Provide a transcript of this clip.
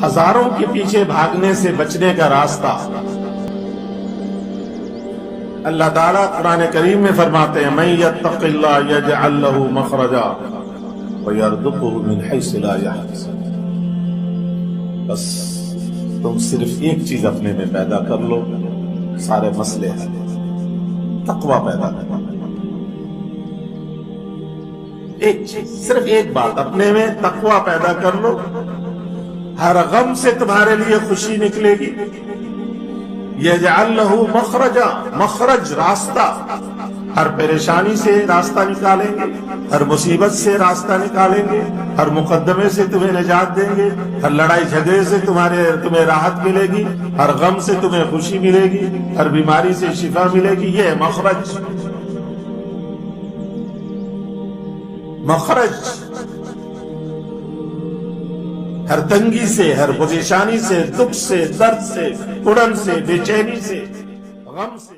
ہزاروں کے پیچھے بھاگنے سے بچنے کا راستہ اللہ تعالیٰ قرآن کریم میں فرماتے ہیں من یتق اللہ یجعل لہ مخرجا ویرزقہ من حیث لا یحتسب۔ بس تم صرف ایک چیز اپنے میں پیدا کر لو، سارے مسئلے ہیں۔ تقوی پیدا کرو، ایک چیز، صرف ایک بات، اپنے میں تقوی پیدا کر لو، ہر غم سے تمہارے لیے خوشی نکلے گی۔ یجعل لہ مخرجا، مخرج راستہ، ہر پریشانی سے راستہ نکالیں گے، ہر مصیبت سے راستہ نکالیں گے، ہر مقدمے سے تمہیں نجات دیں گے، ہر لڑائی جھگڑے سے تمہیں راحت ملے گی، ہر غم سے تمہیں خوشی ملے گی، ہر بیماری سے شفا ملے گی۔ یہ ہے مخرج، مخرج۔ ہر تنگی سے، ہر پریشانی سے، دکھ سے، درد سے، اڑن سے، بے چینی سے، غم سے۔